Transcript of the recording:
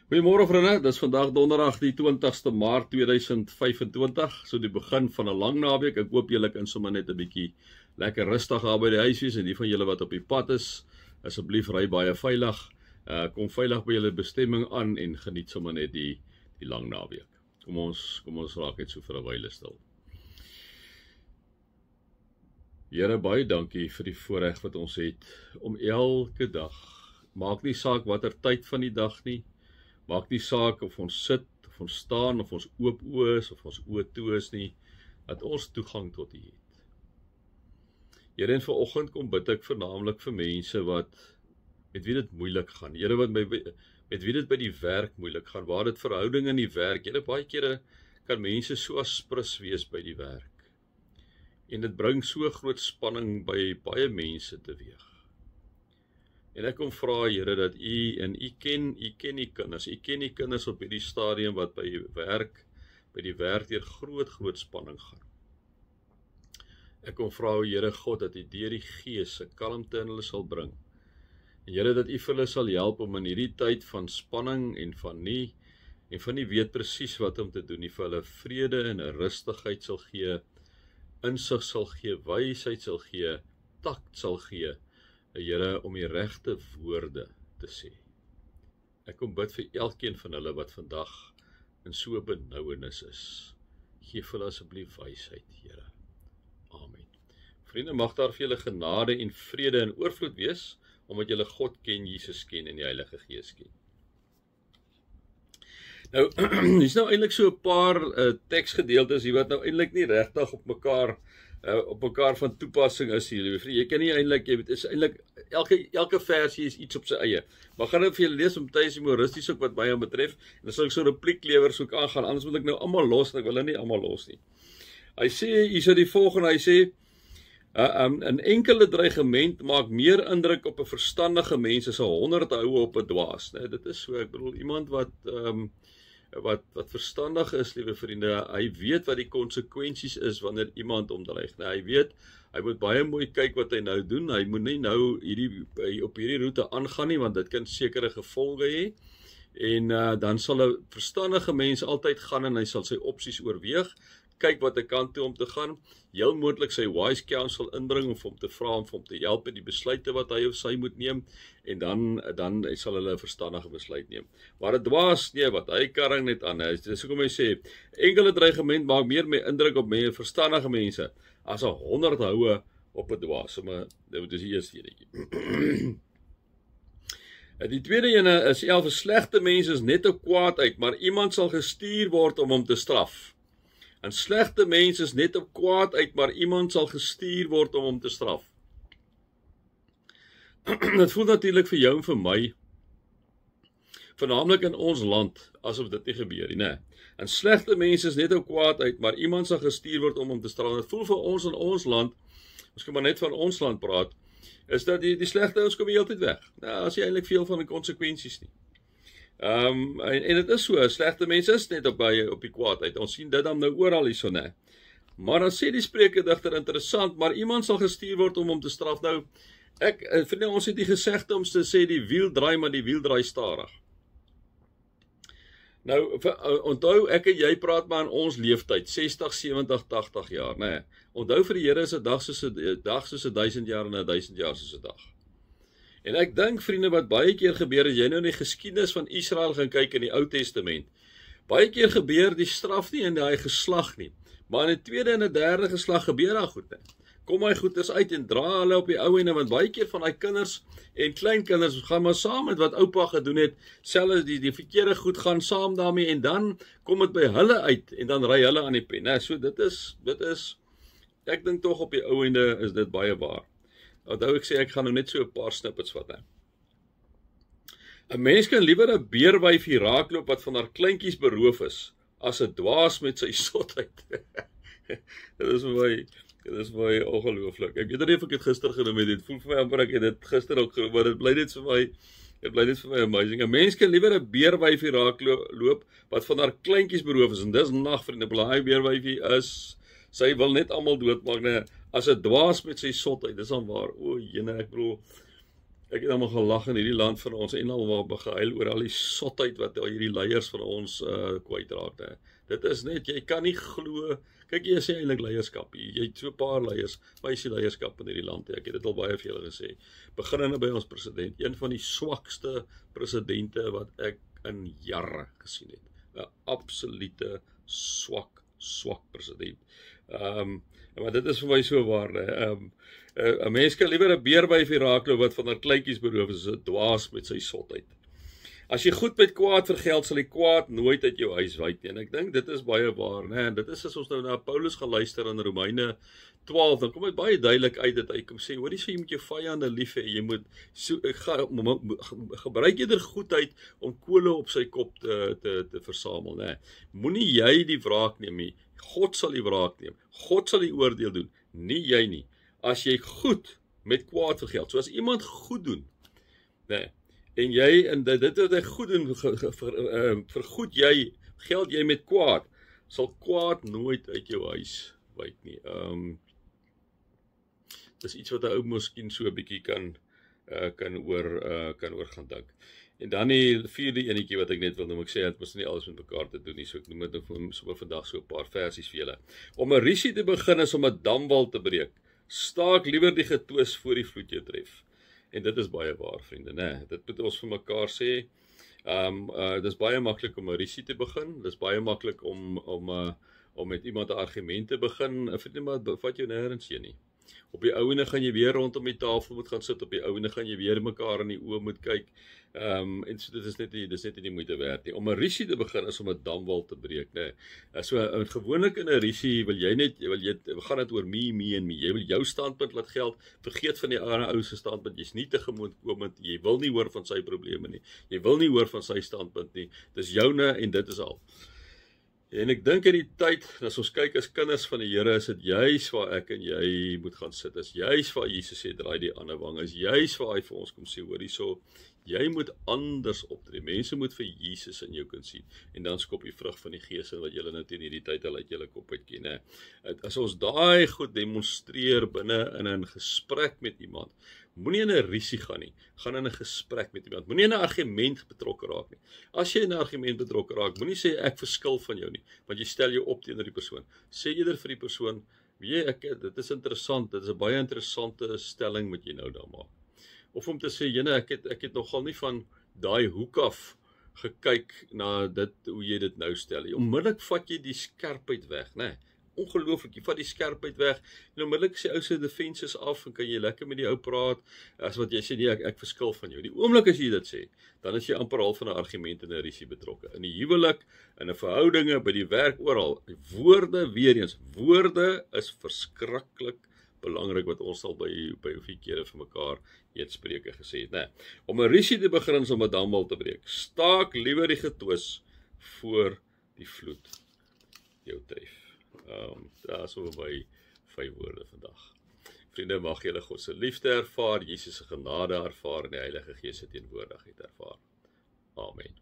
Goeiemôre vriende, dis vandag donderdag die 20ste Maart 2025, so die begin van 'n lang naweek. Ek hoop julle kan sommer net 'n bietjie lekker rustig daar by die huis wees en die van julle wat op die pad is, asseblief ry baie veilig. Kom veilig by julle bestemming aan en geniet sommer net die lang naweek. Kom ons raak net so vir 'n wyle stil. Here, baie dankie vir die voorreg wat ons het om elke dag, maak nie saak watter tyd van die dag nie, maak nie saak of ons sit, of ons staan, of ons oop oë is, of ons oë toe is nie, dat ons toegang tot U het. Here, en vanoggend kom bid ek vernaamlik vir mense met wie dit moeilik gaan. Here, met wie dit by die werk moeilik gaan, waar dit verhouding in die werk. Here, baie kere kan mense so aspris wees by die werk. En dit bring so groot spanning by baie mense teweeg. En ek kom vra, Here, dat U ken die kinders. U ken die kinders op hierdie stadium wat by die werk deur groot spanning gaan. Ek kom vra, Here God, dat U deur die Gees 'n kalmte in hulle sal bring. En Here, dat U vir hulle sal help om in hierdie tyd van spanning en van nie weet presies wat om te doen, nie vir hulle vrede en 'n rustigheid sal gee, insig sal gee, wysheid sal gee, takt sal gee, Here, om die regte woorde te sê. Ek kom bid vir elkeen van hulle wat vandag in so 'n benouenis is. Geef hulle asseblief wysheid, Here. Amen. Vriende, mag daar vir julle genade en vrede en oorvloed wees, omdat julle God ken, Jesus ken en die Heilige Gees ken. Nou, hier's nou eintlik so 'n paar teksgedeeltes hier wat nou eintlik nie regtig op mekaar van toepassing is hier. Jy kan nie eintlik, jy weet, is eintlik elke versie is iets op sy eie. Maar gaan ek vir julle lees om tydens humoristies ook wat my betref, en dan sal ek so 'n replieklewer soek aangaan, anders moet ek nou almal los, en ek wil nie almal los nie. Hy sê, hier is die volgende, hy sê, 'n enkele dreigement maak meer indruk op 'n verstandige mens as 100 houe op 'n dwaas. Nee, dit is so, ek bedoel, iemand wat verstandig is, liewe vriende, hy weet wat die konsekwensies is wanneer iemand omdreig. Nou, hy weet, hy moet baie mooi kyk wat hy nou doen, hy moet nie nou op hierdie roete aangaan nie, want dit kan sekere gevolge hê, en dan sal 'n verstandige mens altyd gaan en hy sal sy opsies oorweeg, kyk wat 'n kant toe om te gaan, heel moontlik sy wise counsel inbring om hom te vra om hom te help in die besluite wat hy of sy moet neem, en dan sal hulle 'n verstandige besluit neem. Maar 'n dwaas, nee, wat hy karring net aan, dis hoekom hy sê, enkele dreigement maak meer indruk op verstandige mense as 100 houe op 'n dwaas. Dit is die eerste enetjie. Die tweede ene is 11, slegte mense is net 'n kwaadheid, maar iemand sal gestuur word om hom te straf. En slegte mense is net 'n kwaadheid, maar iemand sal gestuur word om hom te straf. Dit voel natuurlik vir jou en vir my, vernaamlik in ons land, asof dit nie gebeur nie, né? En slegte mense is net 'n kwaadheid, maar iemand sal gestuur word om hom te straf. Dit voel vir ons in ons land, ons kan maar net van ons land praat, is dat die slegte ouens kom die hele tyd weg. Nou, as jy eintlik veel van die konsekwensies nie. En dit is so, slegte mense is net op die kwaadheid. Ons sien dit dan nou oral hierso, né? Maar dan sê die spreekdigter interessant, maar iemand sal gestuur word om hom te straf. Nou, vind ons het die gesegde om te sê die wiel draai, maar die wiel draai stadig. Nou, onthou, ek en jy praat maar in ons leeftyd, 60, 70, 80 jaar, né? Onthou vir die Here is 'n dag soos 1000 jaar en 1000 jaar soos 'n dag. En ek dink, vriende, wat baie keer gebeur, as jy nou in die geskiedenis van Israel gaan kyk in die Ou Testament, baie keer gebeur die straf nie in daai geslag nie, maar in die tweede en die derde geslag gebeur daar goed, kom hy goeders uit en dra hulle op die ou ene, want baie keer van daai kinders en kleinkinders gaan maar saam met wat oupa gedoen het, selfs die verkeerde goed gaan saam daarmee, en dan kom dit by hulle uit, en dan ry hulle aan die pen. So dit is, ek dink tog op die ou ende is dit baie waar. Onthou ek sê, ek gaan nou net so 'n paar snippets vat, hè. 'n Mens kan liewer 'n beerwyfie raakloop wat van haar kleintjies beroof is, as 'n dwaas met sy sotheid. Dit is vir my ongelooflik. Ek weet nie of ek dit gister genoem het, dit voel vir my amper ek het dit gister ook genoem, maar dit bly net vir my amazing. 'n Mens kan liewer 'n beerwyfie raakloop wat van haar kleintjies beroof is, en dis nag, vriende, blaai beerwyfie is, sy wil net almal doodmaak, nee, as 'n dwaas met sy sotheid, dis dan waar, o jene, ek bedoel, Ek het almal gelag in hierdie land van ons en almal gehuil oor al die sotheid wat al hierdie leiers van ons kwytraak. Dit is net, jy kan nie glo, kyk jy sê eintlik leierskap, jy het so 'n paar leiers, maar jy sê leierskap in hierdie land, ek het dit al baie vir julle gesê, beginnende by ons president, een van die swakste presidente wat ek in jare gesien het, 'n absolute swak president. Maar dit is vir my so waar, 'n mens kan liewer 'n beerwyfie raakloop wat van haar kleintjies beroof is, 'n dwaas met sy sotheid. As jy goed met kwaad vergeld, sal die kwaad nooit uit jou huis wyk nie. En ek dink dit is baie waar, né? En dit is as ons nou na Paulus gaan luister in Romeine 12, dan kom dit baie duidelik uit dat hy kom sê, hoorie sê jy moet jou vyande lief hê, jy moet gebruik eerder goedheid om kole op sy kop te versamel, né? Moenie jy die wraak neem nie. God sal die wraak neem. God sal die oordeel doen, nie jy nie. As jy goed met kwaad vergeld, so as iemand goed doen, né? En jy, en dit wat hy goed doen, vergoed jy, geld jy met kwaad, sal kwaad nooit uit jou huis wyk nie. Dis iets wat 'n ou miskien so 'n bietjie kan oor gaan dink. En dan die vierde enetjie wat ek net wil noem, ek sê dit mos nie alles met mekaar te doen nie, so ek noem dit sommer vandag so 'n paar versies vir julle. Om 'n risie te begin is om 'n damwal te breek. Staak liewer die getwis voor die vloed jou tref. En dit is baie waar, vriende, né? Dit moet ons vir mekaar sê. Dis baie maklik om 'n risie te begin. Dis baie maklik om met iemand 'n argument te begin. Vriende, maar vat jou nêrens heen nie. Op die ouene gaan jy weer rondom die tafel moet gaan sit, op die ouene gaan jy weer mekaar in die oë moet kyk. En so dit is net nie die moeite werd nie. Om 'n risie te begin is om 'n damwal te breek, né? So gewoonlik in 'n risie wil jy gaan dit oor me en me. Jy wil jou standpunt laat geld. Vergeet van die ander ou se standpunt. Jy's nie tegemoetkomend. Jy wil nie hoor van sy probleme nie. Jy wil nie hoor van sy standpunt nie. Dis joune en dit is al. En ek dink in die tyd, as ons kyk as kinders van die Here, is dit juis waar ek en jy moet gaan sit. Is juis waar Jesus sê, draai die ander wang. Is juis waar hy vir ons kom sê, hoor hierso, jy moet anders optree. Mense moet vir Jesus in jou kan sien. En dan skop die vrug van die Gees in wat julle nou teen hierdie tyd al uit julle kop uitken, né? As ons daai goed demonstreer binne in 'n gesprek met iemand, moenie in 'n risie gaan nie, gaan in 'n gesprek met iemand, moenie in 'n argument betrokke raak nie. As jy in 'n argument betrokke raak, moenie sê ek verskil van jou nie, want jy stel jou op teenoor die persoon. Sê eerder vir die persoon, weet jy, dit is interessant, dit is 'n baie interessante stelling wat jy nou daar maak. Of om te sê, jene, ek het nogal nie van daai hoek af gekyk na dit, hoe jy dit nou stel. Onmiddellik vat jy die skerpheid weg, né? Ongelooflik, jy vat die skerpheid weg, en onmiddellik sê ou se defenses af, en kan jy lekker met die ou praat, as wat jy sê, nee, ek verskil van jou. Die oomblik as jy dit sê, dan is jy amper half van 'n argument en 'n risie betrokke. In die huwelik, in 'n verhoudinge, by die werk, oral, woorde, weer eens, woorde is verskriklik belangrik, wat ons al by hoeveel kere vir mekaar Spreuke gesê het, né? Om 'n risie te begin is om 'n damwal te breek. Staak liewer die getwis voor die vloed jou tref. Daar is oor my 5 woorde vandag. Vriende, mag julle God se liefde ervaar, Jesus se genade ervaar en die Heilige Gees se teenwoordigheid ervaar. Amen.